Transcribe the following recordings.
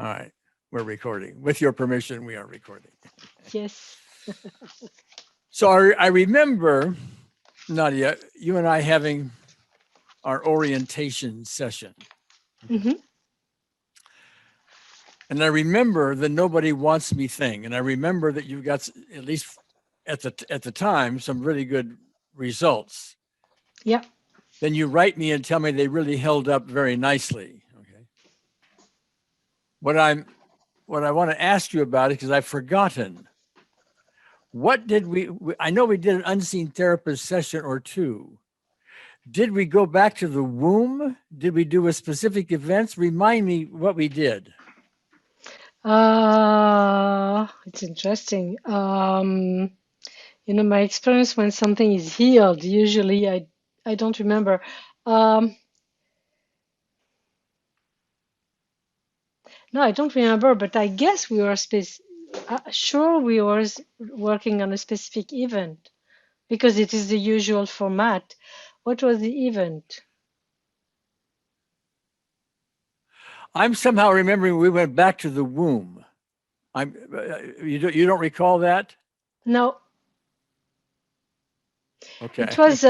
right. We're recording. With your permission, we are recording. Yes. So I remember, Nadia, you and I having our orientation session. Mm-hmm. And I remember the nobody wants me thing. And I remember that you got, at least at the time, some really good results. Yeah. Then you write me and tell me they really held up very nicely. Okay. What I want to ask you about is because I've forgotten. What did I know we did an unseen therapist session or two. Did we go back to the womb? Did we do a specific events? Remind me what we did. It's interesting. My experience when something is healed, usually I don't remember. No, I don't remember, but I guess we were sure we were working on a specific event because it is the usual format. What was the event? I'm somehow remembering we went back to the womb. You don't recall that? No. Okay. It was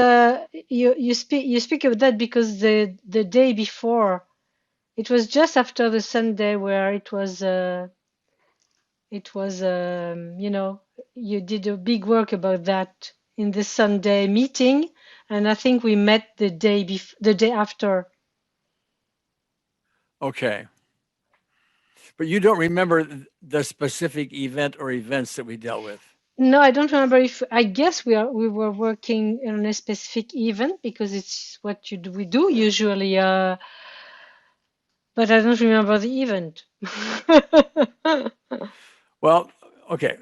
you speak of that because the day before, it was just after the Sunday where it was you did a big work about that in the Sunday meeting, and I think we met the day after. Okay. But you don't remember the specific event or events that we dealt with? No, I don't remember if I guess we were working on a specific event because it's what we do usually, but I don't remember the event. Well, okay.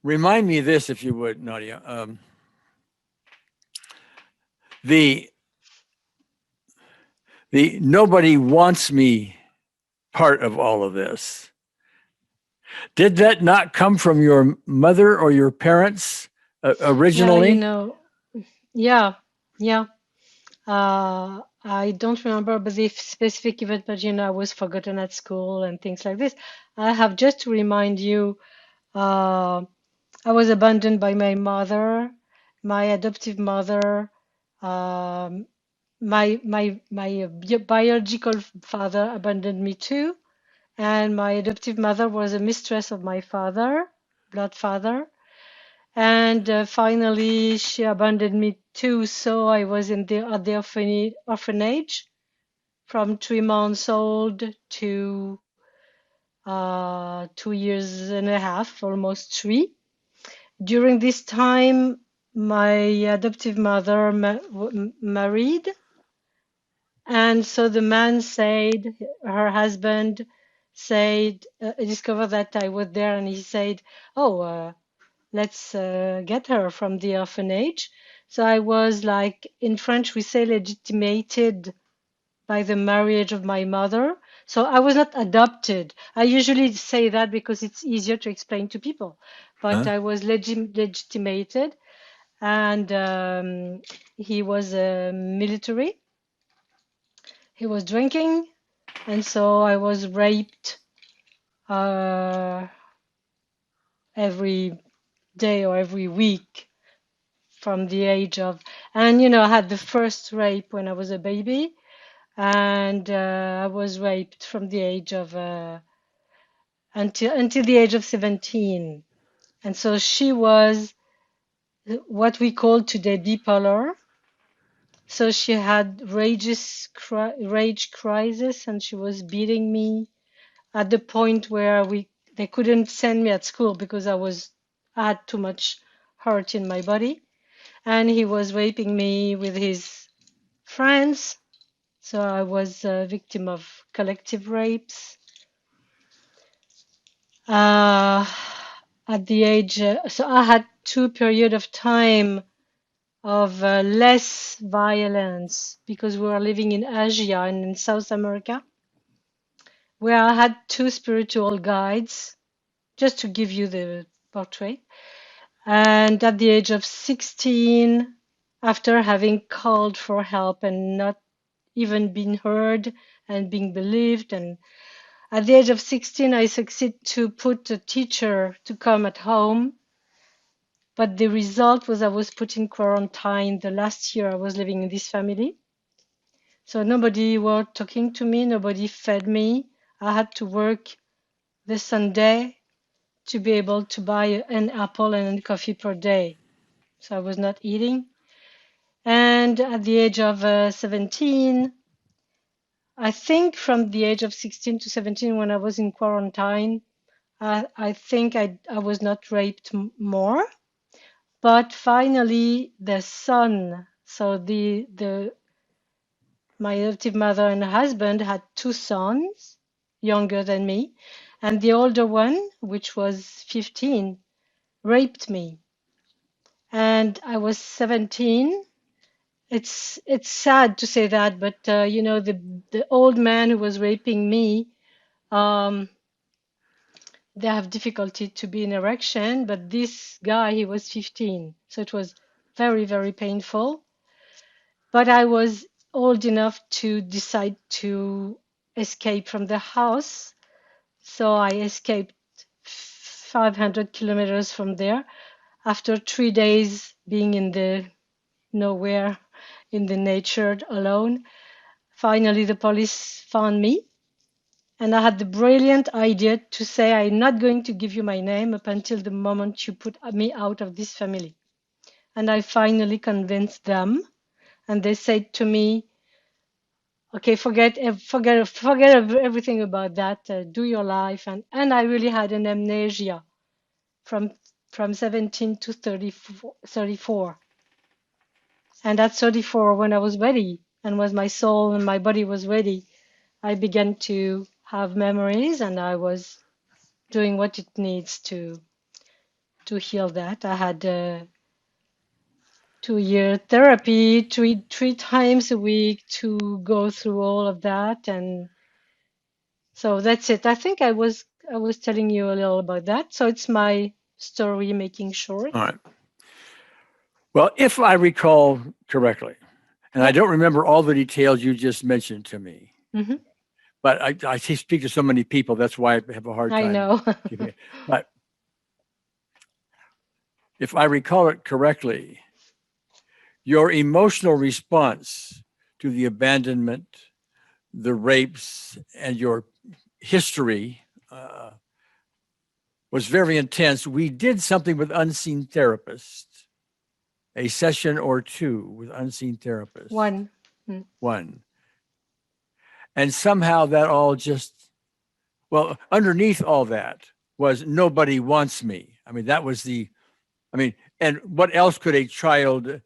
Remind me this, if you would, Nadia. The nobody wants me part of all of this. Did that not come from your mother or your parents originally? Yeah, yeah. I don't remember the specific event, but I was forgotten at school and things like this. I have just to remind you, I was abandoned by my mother, my adoptive mother, my biological father abandoned me too, and my adoptive mother was a mistress of my father, blood father. And finally, she abandoned me too. So I was at the orphanage from 3 months old to 2 years and a half, almost three. During this time, my adoptive mother married. And so the man said, her husband said, discovered that I was there, and he said, "Oh, let's get her from the orphanage." So I was like, in French, we say legitimated by the marriage of my mother. So I was not adopted. I usually say that because it's easier to explain to people. But I was legitimated, and he was military. He was drinking, and so I was raped every day or every week from the age of, and I had the first rape when I was a baby, and I was raped from the age of until the age of 17. And so she was what we call today bipolar. So she had rage crisis, and she was beating me at the point where they couldn't send me at school because I had too much hurt in my body, and he was raping me with his friends. So I was a victim of collective rapes. At the age, so I had 2 periods of time of less violence because we were living in Asia and in South America, where I had two spiritual guides, just to give you the portrait. And at the age of 16, after having called for help and not even been heard and being believed, and At the age of 16, I succeeded to put a teacher to come at home. But the result was I was put in quarantine the last year I was living in this family. So nobody was talking to me, nobody fed me. I had to work the Sunday to be able to buy an apple and coffee per day. So I was not eating. And at the age of 17, I think from the age of 16 to 17, when I was in quarantine, I think I was not raped more. But finally, the son, so my adoptive mother and husband had two sons, younger than me, and the older one, which was 15, raped me. And I was 17. It's sad to say that, but the old man who was raping me, um, they have difficulty to be in erection, but this guy, he was 15, so it was very, very painful. But I was old enough to decide to escape from the house, so I escaped 500 kilometers from there after 3 days being in the nowhere, in the nature alone. Finally, the police found me, and I had the brilliant idea to say, I'm not going to give you my name up until the moment you put me out of this family. And I finally convinced them, and they said to me, okay, forget everything about that. Do your life, and I really had an amnesia from 17 to 34. And at 34, when I was ready, and was my soul and my body was ready, I began to have memories, and I was doing what it needs to heal that. I had 2-year therapy, three times a week to go through all of that, and so that's it. I think I was telling you a little about that. So it's my story, making short. All right. Well, if I recall correctly, and I don't remember all the details you just mentioned to me, but I speak to so many people, that's why I have a hard time. I know. But if I recall it correctly, your emotional response to the abandonment, the rapes, and your history was very intense. We did something with unseen therapists, a session or two with unseen therapists. One. And somehow that all just, well, underneath all that was nobody wants me. I mean, that was and what else could a child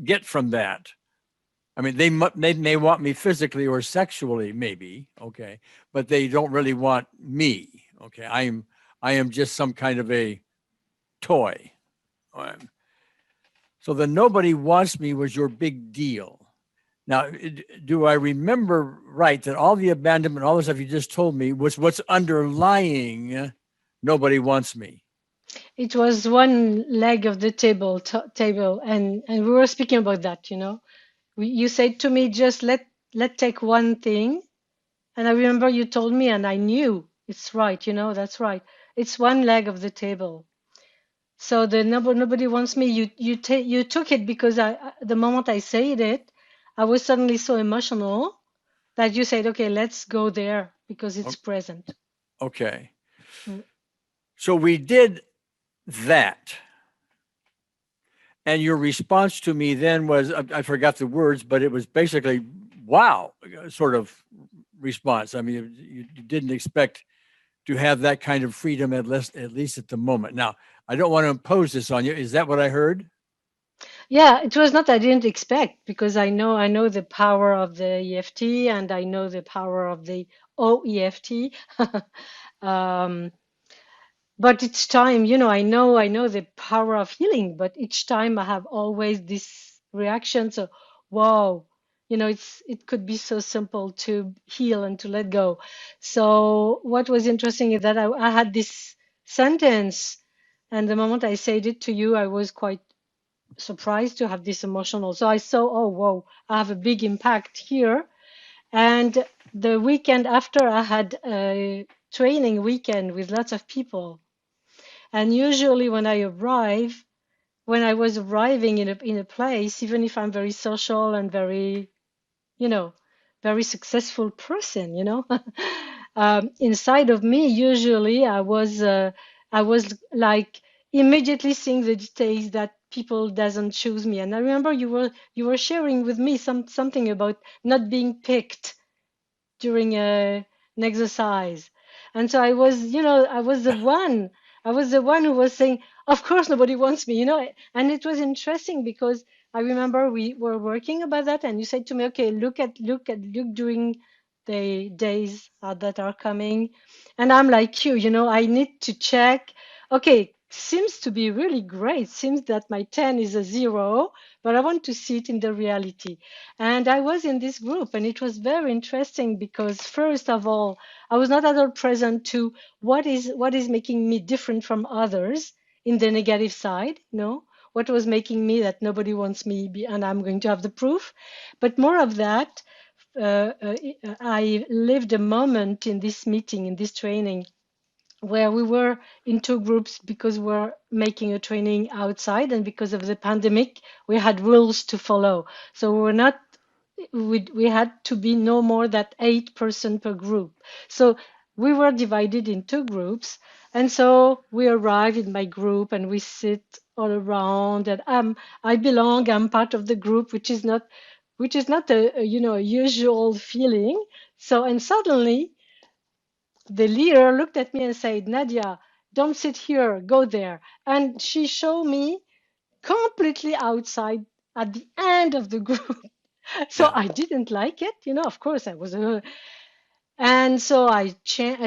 get from that? I mean, they may want me physically or sexually, maybe, okay, but they don't really want me, okay? I am just some kind of a toy. So the nobody wants me was your big deal. Now, do I remember right that all the abandonment, all the stuff you just told me was what's underlying nobody wants me? It was one leg of the table, and we were speaking about that. You said to me, just let take one thing, and I remember you told me, and I knew it's right. That's right. It's one leg of the table. So the nobody wants me. You took it because the moment I said it, I was suddenly so emotional that you said, okay, let's go there because it's present. Okay. So we did that. And your response to me then was, I forgot the words, but it was basically, wow, sort of response. I mean, you didn't expect to have that kind of freedom, at least at the moment. Now, I don't want to impose this on you. Is that what I heard? Yeah, it was not I didn't expect, because I know the power of the EFT, and I know the power of the OEFT. But each time, I know the power of healing, but each time I have always this reaction. So, wow, it could be so simple to heal and to let go. So what was interesting is that I had this sentence, and the moment I said it to you, I was quite surprised to have this emotional. So I saw, oh, whoa, I have a big impact here. And the weekend after, I had a training weekend with lots of people. And usually when I was arriving in a place, even if I'm very social and very, you know, very successful person, inside of me, usually I was like immediately seeing the details that people doesn't choose me. And I remember you were sharing with me something about not being picked during an exercise. And so I was the one who was saying, of course, nobody wants me. And it was interesting because I remember we were working about that, and you said to me, okay, look during the days that are coming. And I'm like you, I need to check. Okay, seems to be really great. Seems that my 10 is a 0, but I want to see it in the reality. And I was in this group, and it was very interesting because, first of all, I was not at all present to what is making me different from others in the negative side, what was making me that nobody wants me, and I'm going to have the proof. But more of that, I lived a moment in this meeting, in this training, where we were in two groups because we're making a training outside, and because of the pandemic, we had rules to follow. So we had to be no more than 8 person per group. So we were divided in two groups, and so we arrive in my group and we sit all around, and I'm part of the group, which is not a usual feeling. So, and suddenly the leader looked at me and said, Nadia, don't sit here, go there. And she showed me completely outside at the end of the group. So Yeah. I didn't like it, of course I was. And so I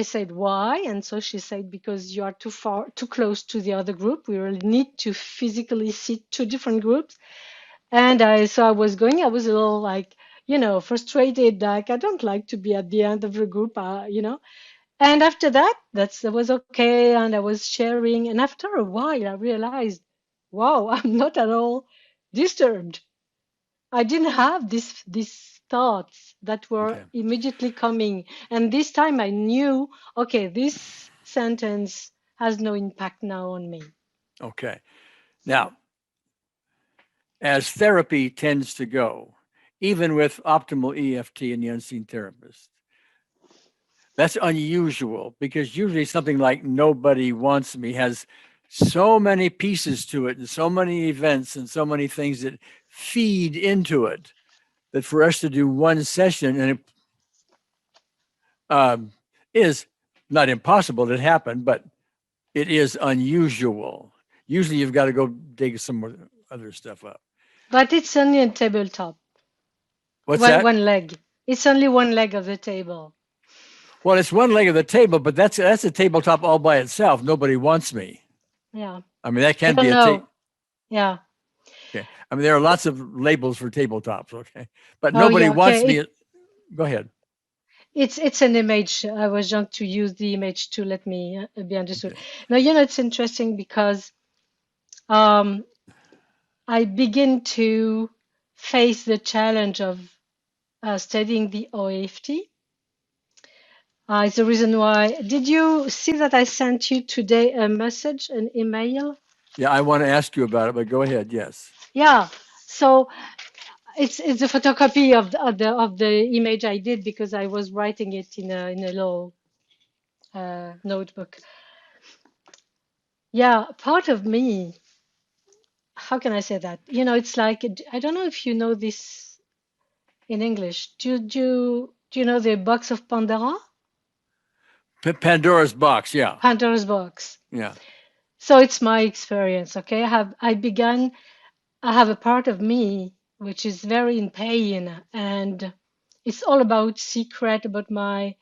said, why? And so she said, because you are too close to the other group. We really need to physically sit two different groups. And I was a little like, frustrated. Like, I don't like to be at the end of the group, and after that was okay, and I was sharing. And after a while, I realized, wow, I'm not at all disturbed. I didn't have these thoughts that were Okay. immediately coming. And this time I knew, okay, this sentence has no impact now on me. Okay. Now, as therapy tends to go, even with optimal EFT and the unseen therapist, that's unusual because usually something like nobody wants me has so many pieces to it and so many events and so many things that feed into it that for us to do one session, and it is not impossible to happen, but it is unusual. Usually you've got to go dig some more other stuff up. But it's only a tabletop. What's One that? one leg. It's only one leg of the table. Well, it's one leg of the table, but that's a tabletop all by itself. Nobody wants me. Yeah. I mean, that You can be don't a know. Yeah. okay. I mean, there are lots of labels for tabletops. Okay, but Oh nobody yeah. wants Okay. me. Go ahead. It's an image. I was trying to use the image to let me be understood. Okay. Now, it's interesting because um, I begin to face the challenge of studying the OFT. It's the reason why. Did you see that I sent you today a message, an email? Yeah, I want to ask you about it, but go ahead. Yes. Yeah. So it's a photocopy of the image I did because I was writing it in a little notebook. Yeah, part of me, how can I say that? It's like, I don't know if you know this in English. Do you know the box of Pandora? Pandora's box. Yeah. Pandora's box. Yeah. So it's my experience, okay? I have a part of me which is very in pain, and it's all about secret, about my,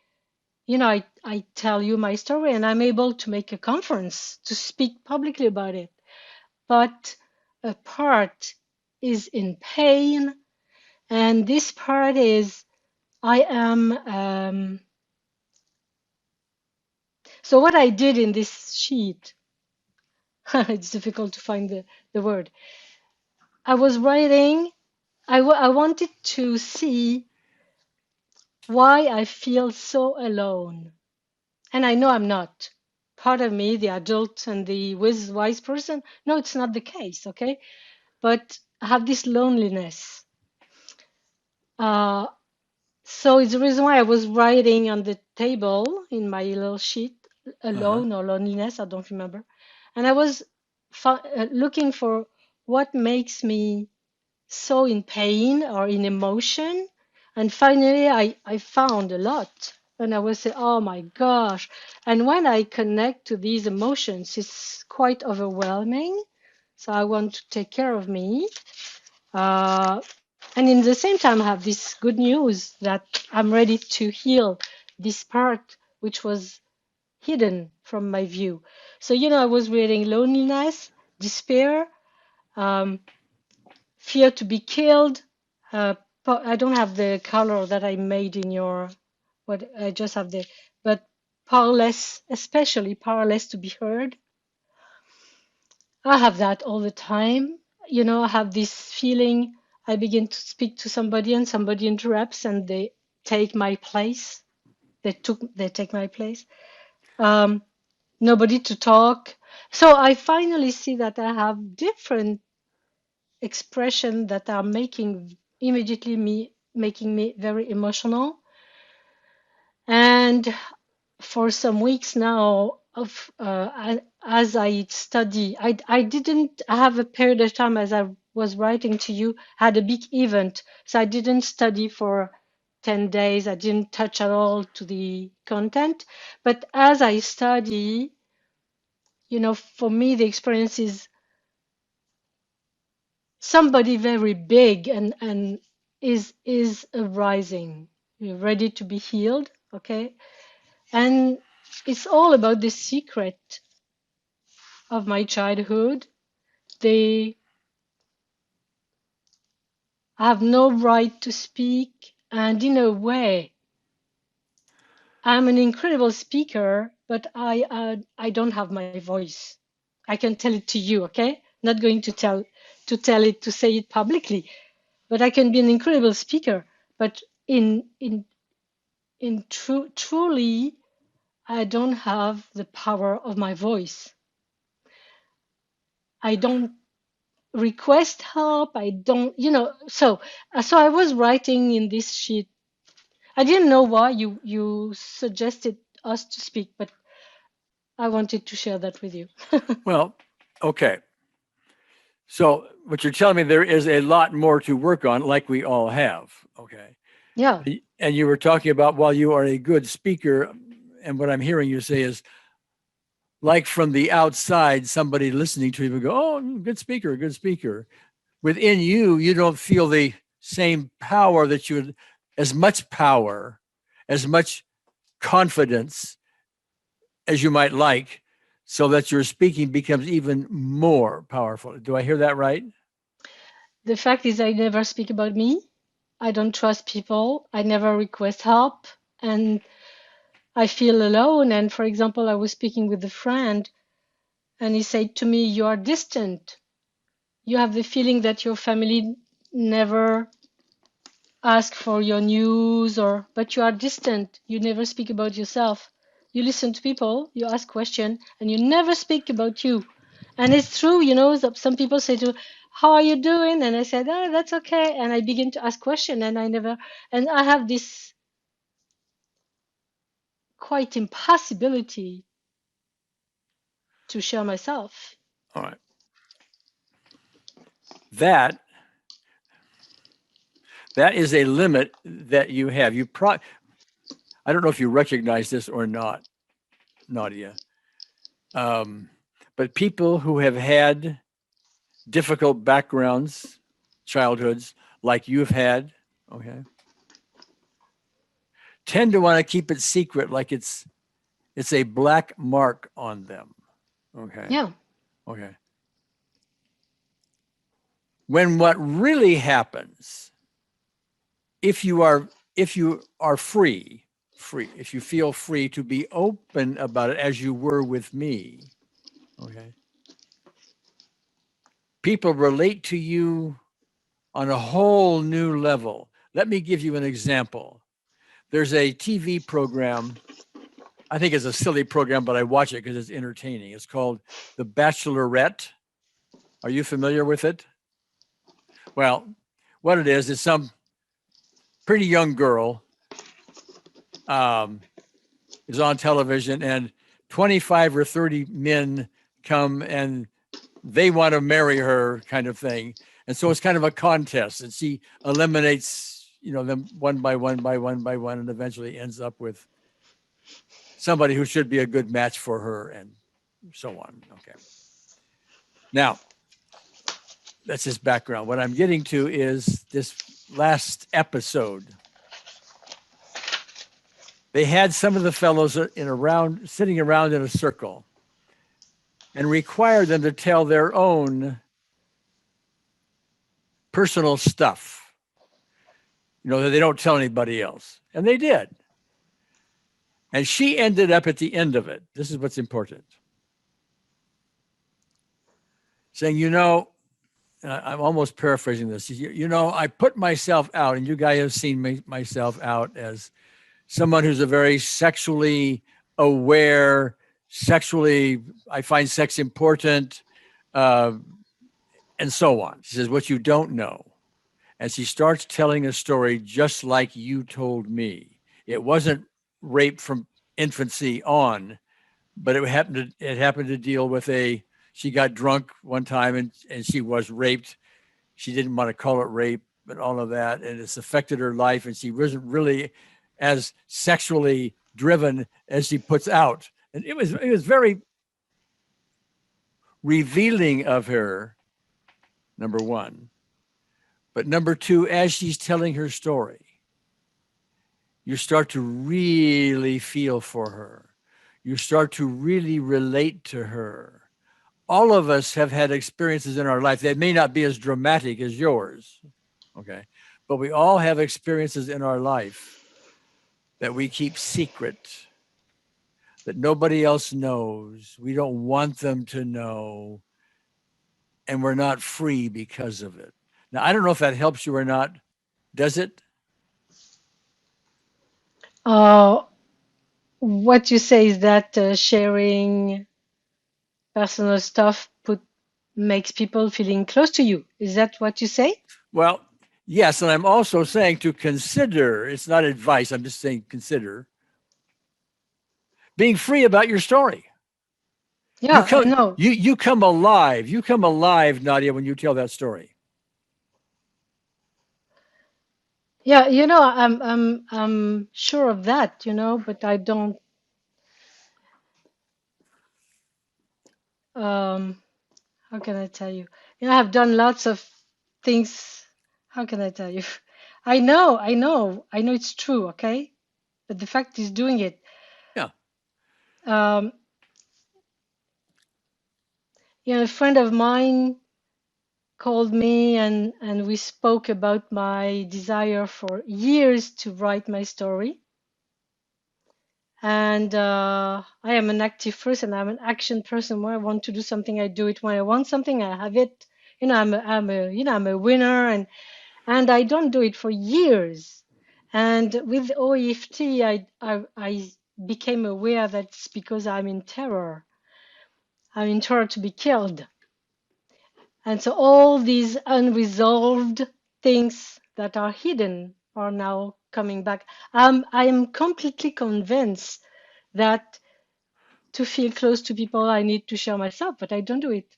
I tell you my story, and I'm able to make a conference to speak publicly about it. But a part is in pain, and this part is, I am. So what I did in this sheet, it's difficult to find the word. I was writing. I wanted to see why I feel so alone. And I know I'm not. Part of me, the adult and the wise person, no, it's not the case, okay? But I have this loneliness. Uh, so it's the reason why I was writing on the table in my little sheet, Uh-huh. alone or loneliness, I don't remember. And I was looking for what makes me so in pain or in emotion. And finally, I found a lot. And I was say, oh my gosh. And when I connect to these emotions, it's quite overwhelming. So I want to take care of me. Uh, and in the same time, I have this good news that I'm ready to heal this part which was hidden from my view. So, I was reading loneliness, despair, um, fear to be killed. Uh, I don't have the color that I made in your, what I just have the, but powerless, especially powerless to be heard. I have that all the time. I have this feeling I begin to speak to somebody and somebody interrupts and they take my place. They take my place. Um, Nobody to talk. So I finally see that I have different expression that are making me very emotional. And for some weeks now, as I study, I didn't have a period of time as I was writing to you, had a big event. So I didn't study for 10 days. I didn't touch at all to the content. But as I study, for me, the experience is somebody very big and is arising, ready to be healed. Okay. And it's all about the secret of my childhood. They have no right to speak, and in a way, I'm an incredible speaker, but I don't have my voice. I can tell it to you, okay? Not going to say it publicly, but I can be an incredible speaker. But truly, I don't have the power of my voice. I don't request help. I don't, so I was writing in this sheet. I didn't know why you suggested us to speak, but I wanted to share that with you. Well, okay. So what you're telling me, there is a lot more to work on, like we all have. Okay. Yeah. And you were talking about, while you are a good speaker, and what I'm hearing you say is, like from the outside, somebody listening to you would go, "Oh, good speaker, good speaker." Within you, you don't feel the same power that you would, as much power, as much confidence as you might like, so that your speaking becomes even more powerful. Do I hear that right? The fact is, I never speak about me. I don't trust people. I never request help. And I feel alone. And for example, I was speaking with a friend and he said to me, you are distant. You have the feeling that your family never ask for your news but you are distant. You never speak about yourself. You listen to people, you ask questions, and you never speak about you. And it's true, some people say to, how are you doing? And I said, oh, that's okay. And I begin to ask questions and I have this quite impossibility to share myself. All right. That that is a limit that you have. I don't know if you recognize this or not, Nadia. Um, but people who have had difficult backgrounds, childhoods, like you've had, okay, tend to want to keep it secret, like it's a black mark on them. Okay. Yeah. Okay. When what really happens, if you are free, if you feel free to be open about it as you were with me, okay, people relate to you on a whole new level. Let me give you an example. There's a TV program. I think it's a silly program, but I watch it because it's entertaining. It's called The Bachelorette. Are you familiar with it? Well, what it is some pretty young girl is on television, and 25 or 30 men come and they want to marry her, kind of thing. And so it's kind of a contest, and she eliminates, them one by one, and eventually ends up with somebody who should be a good match for her, and so on. Okay. Now, that's his background. What I'm getting to is this last episode. They had some of the fellows sitting around in a circle and required them to tell their own personal stuff, that they don't tell anybody else. And they did. And she ended up at the end of it. This is what's important. Saying, I'm almost paraphrasing this. I put myself out, and you guys have seen myself out as someone who's a very sexually aware, I find sex important, and so on. She says, what you don't know. And she starts telling a story just like you told me. It wasn't rape from infancy on, but it happened to deal with she got drunk one time and she was raped. She didn't want to call it rape, but all of that. And it's affected her life. And she wasn't really as sexually driven as she puts out. And it was very revealing of her, number one. But number two, as she's telling her story, you start to really feel for her. You start to really relate to her. All of us have had experiences in our life that may not be as dramatic as yours, okay? But we all have experiences in our life that we keep secret, that nobody else knows. We don't want them to know, and we're not free because of it. Now, I don't know if that helps you or not. Does it? What you say is that sharing personal stuff makes people feeling close to you. Is that what you say? Well, yes, and I'm also saying to consider, it's not advice, I'm just saying consider being free about your story. Yeah, I know. You come alive. You come alive, Nadia, when you tell that story. Yeah, I'm sure of that, but I don't how can I tell you? I've done lots of things. How can I tell you? I know it's true, okay? But the fact is doing it. Yeah. A friend of mine called me and we spoke about my desire for years to write my story. And I am an active person. I'm an action person. When I want to do something, I do it. When I want something, I have it. I'm a winner, and I don't do it for years. And with OEFT, I became aware that it's because I'm in terror. I'm in terror to be killed. And so all these unresolved things that are hidden are now coming back. I am completely convinced that to feel close to people, I need to share myself, but I don't do it.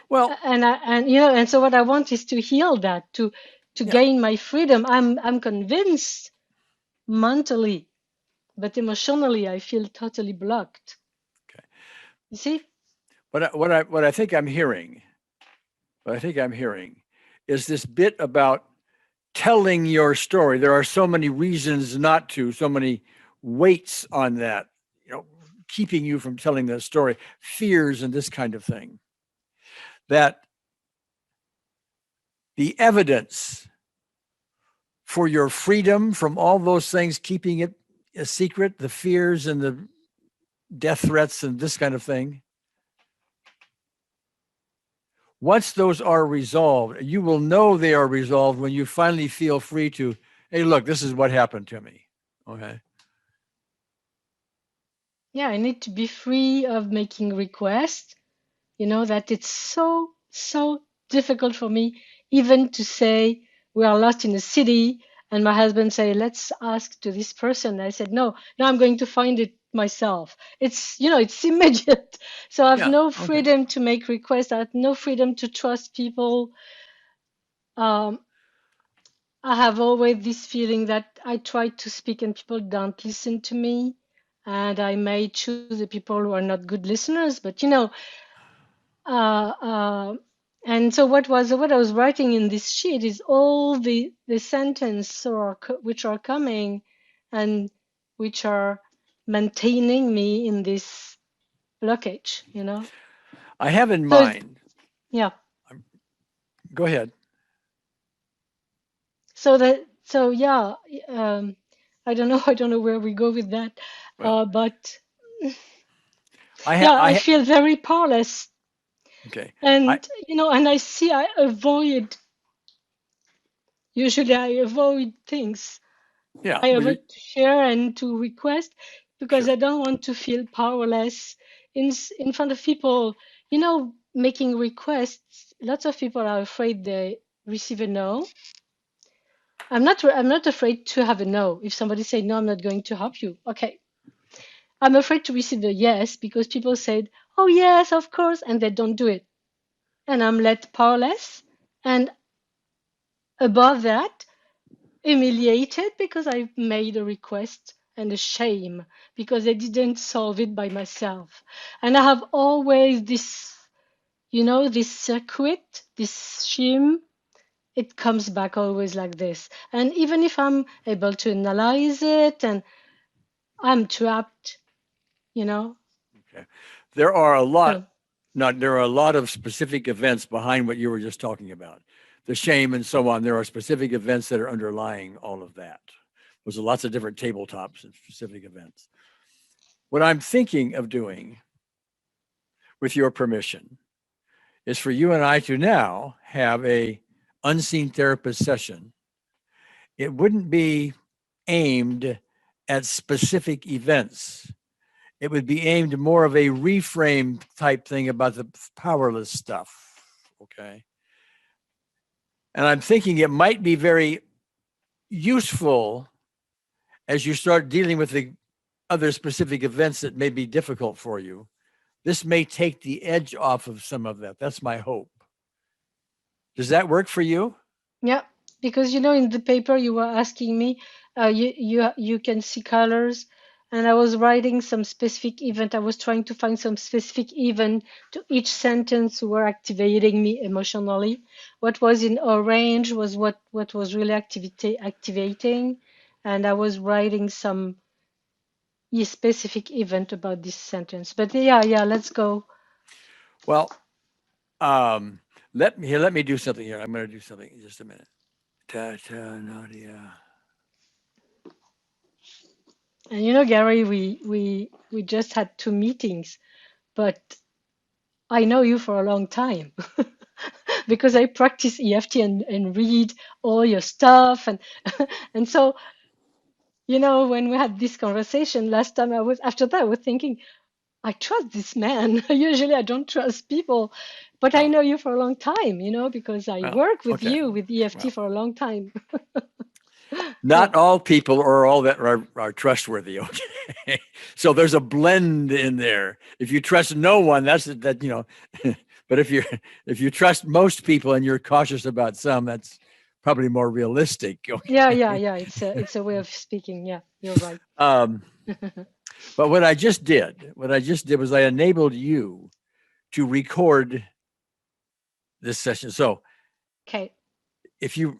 Well, and so what I want is to heal that, to yeah. gain my freedom. I'm convinced mentally, but emotionally, I feel totally blocked. Okay. You see? What I think I'm hearing, is this bit about telling your story. There are so many reasons not to, so many weights on that, keeping you from telling that story, fears and this kind of thing, that the evidence for your freedom from all those things, keeping it a secret, the fears and the death threats and this kind of thing, once those are resolved, you will know they are resolved when you finally feel free to, hey, look, this is what happened to me. Okay. Yeah, I need to be free of making requests. You know, that it's so difficult for me even to say we are lost in the city and my husband say, let's ask to this person. I said, no, I'm going to find it myself. It's, it's immediate. So I have Yeah. no Okay. freedom to make requests. I have no freedom to trust people. Um, I have always this feeling that I try to speak and people don't listen to me. And I may choose the people who are not good listeners, but uh, uh, and so what I was writing in this sheet is all the sentence which are coming and which are maintaining me in this blockage, I have in So mind. yeah. Go ahead. So yeah. Um, I don't know. I don't know where we go with that. Well, But I have. yeah, I feel very powerless, Okay. I and and I avoid. Usually, I avoid things. Yeah. I Well, avoid to share and to request because sure. I don't want to feel powerless in front of people. Making requests. Lots of people are afraid they receive a no. I'm not afraid to have a no. If somebody say no, I'm not going to help you. Okay. I'm afraid to receive a yes because people said, "Oh yes, of course," and they don't do it, and I'm left powerless. And above that, humiliated because I made a request and a shame because I didn't solve it by myself. And I have always this, this circuit, this shame. It comes back always like this. And even if I'm able to analyze it and I'm trapped, you know. Okay. There are a lot. So, Not there are a lot of specific events behind what you were just talking about, the shame and so on. There are specific events that are underlying all of that. There's lots of different tabletops and specific events. What I'm thinking of doing, with your permission, is for you and I to now have a unseen therapist session. It wouldn't be aimed at specific events. It would be aimed more of a reframe type thing about the powerless stuff. Okay. And I'm thinking it might be very useful as you start dealing with the other specific events that may be difficult for you. This may take the edge off of some of that. That's my hope. Does that work for you? yeah, because in the paper you were asking me, you can see colors, and I was writing some specific event. I was trying to find some specific event to each sentence were activating me emotionally. What was in orange was what was really activating, and I was writing some specific event about this sentence. But yeah, let's go. Well, um, let me do something here. I'm going to do something in just a minute. Ta ta Nadia. And Gary, we just had 2 meetings, but I know you for a long time because I practice EFT and read all your stuff. And so, when we had this conversation last time, after that, I was thinking, I trust this man. Usually I don't trust people, but I Oh, know you for a long time, because I well, work with okay. you with EFT Well, for a long time. Yeah. not all people are all that are trustworthy. Okay, so there's a blend in there. If you trust no one, that's that But if you trust most people and you're cautious about some, that's probably more realistic. Okay. Yeah. It's a way of speaking. Yeah, you're right. Um, but what I just did was I enabled you to record this session. So Okay. if you,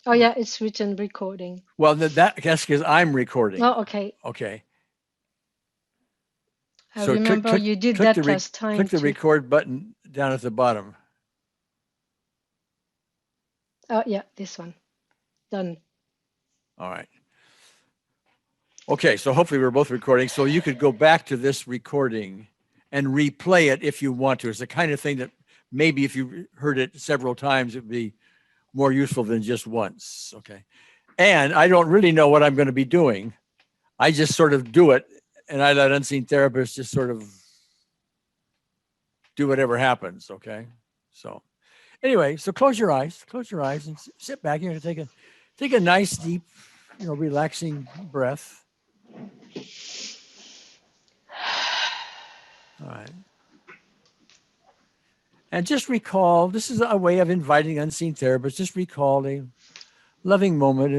Oh yeah, it's written recording. well, that's because I'm recording. Oh, okay. Okay. I So remember you did click that last time click the too. record button down at the bottom. Oh yeah, this one. Done. All right. Okay. So hopefully we're both recording. So you could go back to this recording and replay it if you want to. It's the kind of thing that maybe if you heard it several times, it would be more useful than just once. Okay. And I don't really know what I'm going to be doing. I just sort of do it, and I let unseen therapists just sort of do whatever happens. Okay, so anyway, so close your eyes and sit back. You're going to take a nice deep, relaxing breath. All right. And just recall, this is a way of inviting unseen therapists. Just recall a loving moment